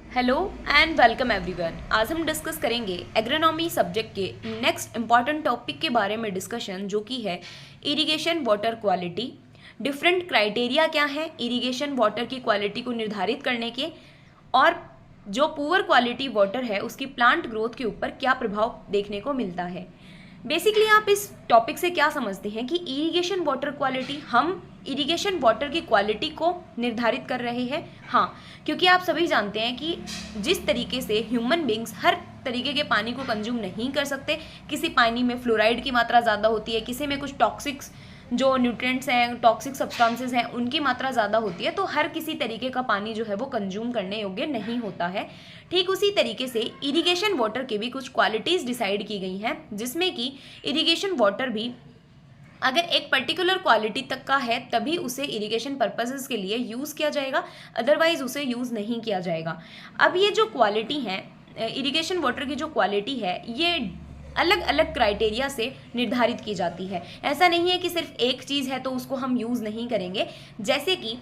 Hello and welcome everyone. आज हम discuss करेंगे एग्रोनॉमी सब्जेक्ट के नेक्स्ट इम्पॉर्टेंट टॉपिक के बारे में डिस्कशन, जो कि है irrigation water quality. Different criteria क्या है इरिगेशन वाटर की क्वालिटी को निर्धारित करने के, और जो पुअर क्वालिटी वाटर है उसकी प्लांट ग्रोथ के ऊपर क्या प्रभाव देखने को मिलता है। बेसिकली आप इस टॉपिक से क्या समझते हैं कि इरिगेशन वाटर क्वालिटी, हम इरिगेशन वाटर की क्वालिटी को निर्धारित कर रहे हैं। हाँ, क्योंकि आप सभी जानते हैं कि जिस तरीके से ह्यूमन बींग्स हर तरीके के पानी को कंज्यूम नहीं कर सकते, किसी पानी में फ्लोराइड की मात्रा ज़्यादा होती है, किसी में कुछ टॉक्सिक्स जो न्यूट्रिएंट्स हैं, टॉक्सिक सब्सटेंसेस हैं, उनकी मात्रा ज़्यादा होती है, तो हर किसी तरीके का पानी जो है वो कंज्यूम करने योग्य नहीं होता है। ठीक उसी तरीके से इरिगेशन वाटर के भी कुछ क्वालिटीज़ डिसाइड की गई हैं, जिसमें कि इरिगेशन वाटर भी अगर एक पर्टिकुलर क्वालिटी तक का है तभी उसे इरिगेशन पर्पसेस के लिए यूज़ किया जाएगा, अदरवाइज उसे यूज़ नहीं किया जाएगा। अब ये जो क्वालिटी है, इरिगेशन वाटर की जो क्वालिटी है, ये अलग अलग क्राइटेरिया से निर्धारित की जाती है। ऐसा नहीं है कि सिर्फ एक चीज़ है तो उसको हम यूज़ नहीं करेंगे। जैसे कि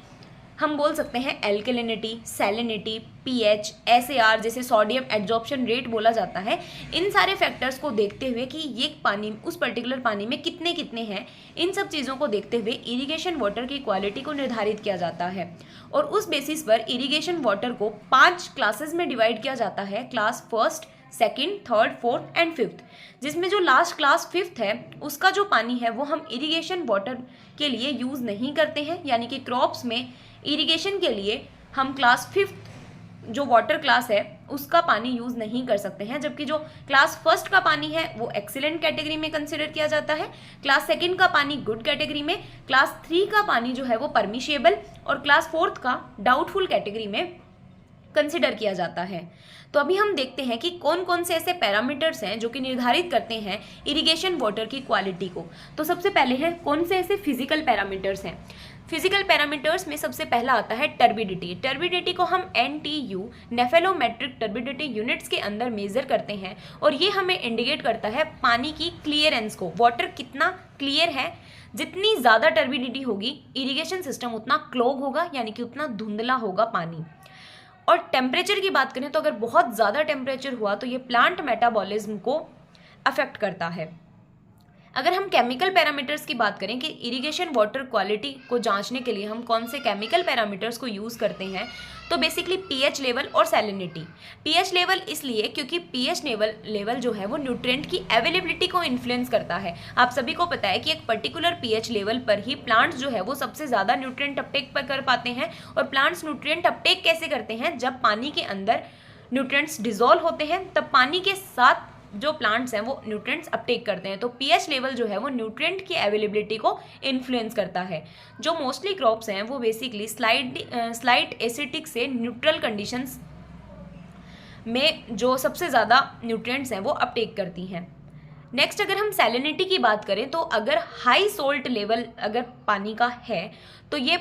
हम बोल सकते हैं एल्कलिनिटी, सैलिनिटी, पीएच, एसएआर, जैसे सोडियम एब्जॉर्प्शन रेट बोला जाता है। इन सारे फैक्टर्स को देखते हुए कि ये पानी उस पर्टिकुलर पानी में कितने कितने हैं, इन सब चीज़ों को देखते हुए इरिगेशन वाटर की क्वालिटी को निर्धारित किया जाता है। और उस बेसिस पर इरिगेशन वाटर को 5 क्लासेस में डिवाइड किया जाता है। Class first, second, third, fourth and fifth, जिसमें जो लास्ट क्लास फिफ्थ है उसका जो पानी है वो हम इरिगेशन वाटर के लिए यूज़ नहीं करते हैं। यानी कि क्रॉप्स में इरिगेशन के लिए हम क्लास फिफ्थ जो वाटर क्लास है उसका पानी यूज़ नहीं कर सकते हैं, जबकि जो क्लास फर्स्ट का पानी है वो एक्सीलेंट कैटेगरी में कंसिडर किया जाता है, क्लास सेकंड का पानी गुड कैटेगरी में, क्लास 3 का पानी जो है वो परमिशिएबल, और क्लास फोर्थ का डाउटफुल कैटेगरी में कंसिडर किया जाता है। तो अभी हम देखते हैं कि कौन कौन से ऐसे पैरामीटर्स हैं जो कि निर्धारित करते हैं इरिगेशन वाटर की क्वालिटी को। तो सबसे पहले हैं कौन से ऐसे फिजिकल पैरामीटर्स हैं। फिजिकल पैरामीटर्स में सबसे पहला आता है टर्बिडिटी। टर्बिडिटी को हम NTU, नेफेलोमेट्रिक टर्बिडिटी यूनिट्स के अंदर मेजर करते हैं, और ये हमें इंडिकेट करता है पानी की क्लियरेंस को, वाटर कितना क्लियर है। जितनी ज़्यादा टर्बिडिटी होगी इरिगेशन सिस्टम उतना क्लॉग होगा, यानी कि उतना धुंधला होगा पानी। और टेम्परेचर की बात करें तो अगर बहुत ज़्यादा टेम्परेचर हुआ तो ये प्लांट मेटाबॉलिज्म को अफेक्ट करता है। अगर हम केमिकल पैरामीटर्स की बात करें कि इरिगेशन वाटर क्वालिटी को जांचने के लिए हम कौन से केमिकल पैरामीटर्स को यूज़ करते हैं, तो बेसिकली पीएच लेवल और सैलिनिटी। पीएच लेवल इसलिए क्योंकि पीएच लेवल जो है वो न्यूट्रिएंट की अवेलेबिलिटी को इन्फ्लुएंस करता है। आप सभी को पता है कि एक पर्टिकुलर पीएच लेवल पर ही प्लांट्स जो है वो सबसे ज़्यादा न्यूट्रिएंट अपटेक पर कर पाते हैं। और प्लांट्स न्यूट्रिएंट अपटेक कैसे करते हैं, जब पानी के अंदर न्यूट्रिएंट्स डिजोल्व होते हैं तब पानी के साथ जो प्लांट्स हैं वो न्यूट्रिएंट्स अपटेक करते हैं। तो पीएच लेवल जो है वो न्यूट्रिएंट की अवेलेबिलिटी को इन्फ्लुएंस करता है। जो मोस्टली क्रॉप्स हैं वो बेसिकली स्लाइट एसिडिक से न्यूट्रल कंडीशंस में जो सबसे ज़्यादा न्यूट्रिएंट्स हैं वो अपटेक करती हैं। नेक्स्ट, अगर हम सैलिनिटी की बात करें तो अगर हाई सोल्ट लेवल अगर पानी का है तो ये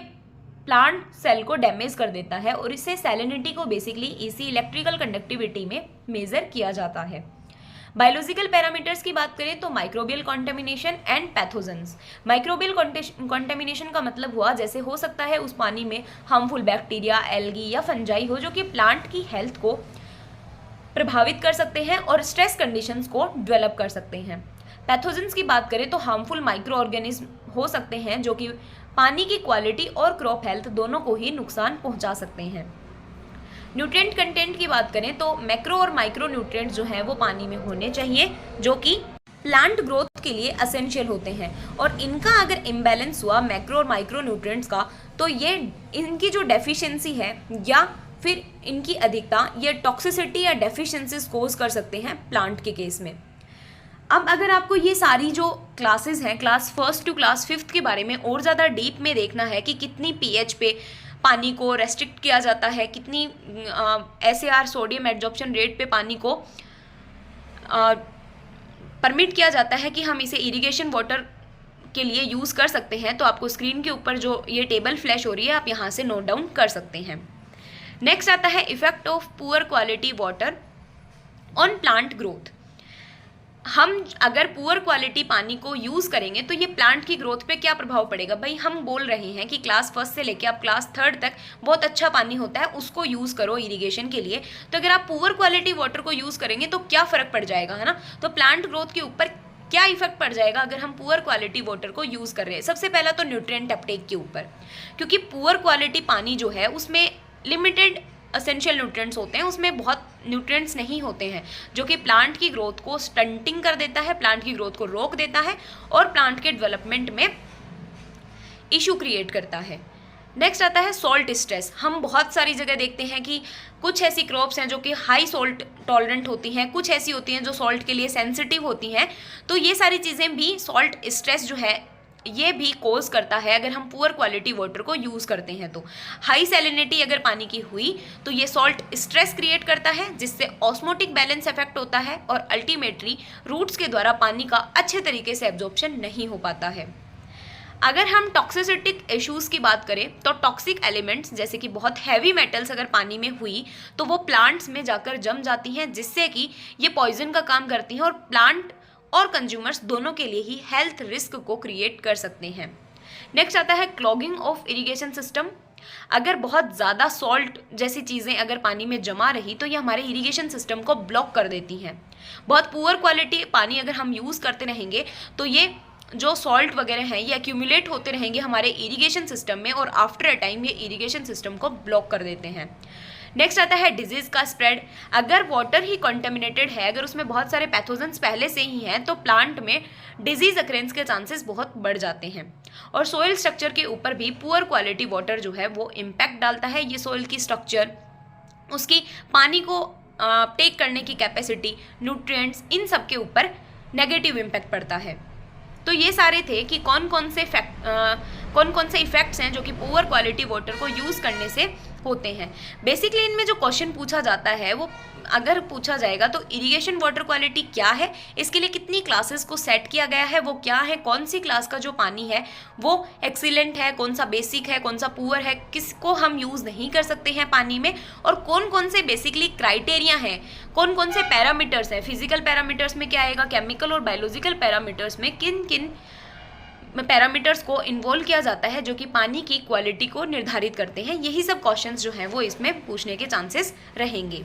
प्लांट सेल को डैमेज कर देता है, और इससे सैलिनिटी को बेसिकली इसी इलेक्ट्रिकल कंडक्टिविटी में मेज़र किया जाता है। बायोलॉजिकल पैरामीटर्स की बात करें तो microbial contamination and pathogens. Microbial contamination का मतलब हुआ जैसे हो सकता है उस पानी में हार्मफुल बैक्टीरिया, एल्गी या फंजाई हो, जो कि प्लांट की हेल्थ को प्रभावित कर सकते हैं और स्ट्रेस कंडीशंस को डेवलप कर सकते हैं। पैथोजेंस की बात करें तो हार्मफुल माइक्रो ऑर्गेनिज्म हो सकते हैं जो कि पानी की क्वालिटी और क्रॉप हेल्थ दोनों को ही नुकसान पहुंचा सकते हैं। न्यूट्रिएंट कंटेंट की बात करें तो मैक्रो और माइक्रो न्यूट्रिएंट्स जो हैं वो पानी में होने चाहिए, जो कि प्लांट ग्रोथ के लिए एसेंशियल होते हैं। और इनका अगर इम्बैलेंस हुआ मैक्रो और माइक्रो न्यूट्रिएंट्स का, तो ये इनकी जो डेफिशिएंसी है या फिर इनकी अधिकता ये टॉक्सिसिटी या डेफिशिएंसीज कोज कर सकते हैं प्लांट के केस में। अब अगर आपको ये सारी जो क्लासेस हैं class first to class fifth के बारे में और ज़्यादा डीप में देखना है कि कितनी पीएच पे पानी को रेस्ट्रिक्ट किया जाता है, कितनी एसएआर सोडियम एब्जॉर्प्शन रेट पे पानी को परमिट किया जाता है कि हम इसे इरिगेशन वाटर के लिए यूज़ कर सकते हैं, तो आपको स्क्रीन के ऊपर जो ये टेबल फ्लैश हो रही है आप यहाँ से नोट डाउन कर सकते हैं। नेक्स्ट आता है effect of poor quality water on plant growth. हम अगर पुअर क्वालिटी पानी को यूज़ करेंगे तो ये प्लांट की ग्रोथ पे क्या प्रभाव पड़ेगा। भाई हम बोल रहे हैं कि क्लास 1 से लेके आप क्लास 3 तक बहुत अच्छा पानी होता है, उसको यूज़ करो इरिगेशन के लिए। तो अगर आप पुअर क्वालिटी वाटर को यूज़ करेंगे तो क्या फ़र्क पड़ जाएगा, है ना। तो प्लांट ग्रोथ के ऊपर क्या इफेक्ट पड़ जाएगा अगर हम पुअर क्वालिटी वाटर को यूज़ कर रहे हैं। सबसे पहला तो न्यूट्रिएंट अपटेक के ऊपर, क्योंकि पुअर क्वालिटी पानी जो है उसमें लिमिटेड एसेंशियल न्यूट्रिएंट्स होते हैं, उसमें बहुत न्यूट्रिएंट्स नहीं होते हैं, जो कि प्लांट की ग्रोथ को स्टंटिंग कर देता है, प्लांट की ग्रोथ को रोक देता है और प्लांट के डेवलपमेंट में इशू क्रिएट करता है। नेक्स्ट आता है सॉल्ट स्ट्रेस। हम बहुत सारी जगह देखते हैं कि कुछ ऐसी क्रॉप्स हैं जो कि हाई सॉल्ट टॉलरेंट होती हैं, कुछ ऐसी होती हैं जो सॉल्ट के लिए सेंसिटिव होती हैं। तो ये सारी चीज़ें भी सॉल्ट स्ट्रेस जो है ये भी कोज करता है अगर हम पुअर क्वालिटी वाटर को यूज़ करते हैं। तो हाई सैलिनिटी अगर पानी की हुई तो ये सॉल्ट स्ट्रेस क्रिएट करता है, जिससे ऑस्मोटिक बैलेंस इफेक्ट होता है और अल्टीमेटली रूट्स के द्वारा पानी का अच्छे तरीके से एब्जॉर्प्शन नहीं हो पाता है। अगर हम टॉक्सिसिटिक इश्यूज़ की बात करें तो टॉक्सिक एलिमेंट्स जैसे कि बहुत हैवी मेटल्स अगर पानी में हुई तो वो प्लांट्स में जाकर जम जाती हैं, जिससे कि ये पॉइजन का काम करती हैं और प्लांट और कंज्यूमर्स दोनों के लिए ही हेल्थ रिस्क को क्रिएट कर सकते हैं। नेक्स्ट आता है क्लॉगिंग ऑफ इरिगेशन सिस्टम। अगर बहुत ज़्यादा सॉल्ट जैसी चीज़ें अगर पानी में जमा रही तो ये हमारे इरिगेशन सिस्टम को ब्लॉक कर देती हैं। बहुत पुअर क्वालिटी पानी अगर हम यूज़ करते रहेंगे तो ये जो सॉल्ट वगैरह हैं ये एक्यूमुलेट होते रहेंगे हमारे इरिगेशन सिस्टम में और आफ्टर अ टाइम ये इरिगेशन सिस्टम को ब्लॉक कर देते हैं। नेक्स्ट आता है डिजीज़ का स्प्रेड। अगर वाटर ही कंटेमिनेटेड है, अगर उसमें बहुत सारे पैथोजेंस पहले से ही हैं तो प्लांट में डिजीज़ अक्रेंस के चांसेस बहुत बढ़ जाते हैं। और सोइल स्ट्रक्चर के ऊपर भी पुअर क्वालिटी वाटर जो है वो इम्पैक्ट डालता है। ये सोइल की स्ट्रक्चर, उसकी पानी को टेक करने की कैपेसिटी, न्यूट्रिएंट्स, इन सब के ऊपर नेगेटिव इम्पैक्ट पड़ता है। तो ये सारे थे कि कौन कौन से इफेक्ट्स हैं जो कि पुअर क्वालिटी वाटर को यूज़ करने से होते हैं। बेसिकली इनमें जो क्वेश्चन पूछा जाता है वो अगर पूछा जाएगा तो इरिगेशन वाटर क्वालिटी क्या है, इसके लिए कितनी क्लासेस को सेट किया गया है, वो क्या है, कौन सी क्लास का जो पानी है वो एक्सीलेंट है, कौन सा बेसिक है, कौन सा पुअर है, किसको हम यूज़ नहीं कर सकते हैं पानी में, और कौन कौन से बेसिकली क्राइटेरिया हैं, कौन कौन से पैरामीटर्स हैं। फिजिकल पैरामीटर्स में क्या आएगा, केमिकल और बायोलॉजिकल पैरामीटर्स में किन किन पैरामीटर्स को इन्वॉल्व किया जाता है जो कि पानी की क्वालिटी को निर्धारित करते हैं। यही सब क्वेश्चंस जो हैं वो इसमें पूछने के चांसेस रहेंगे।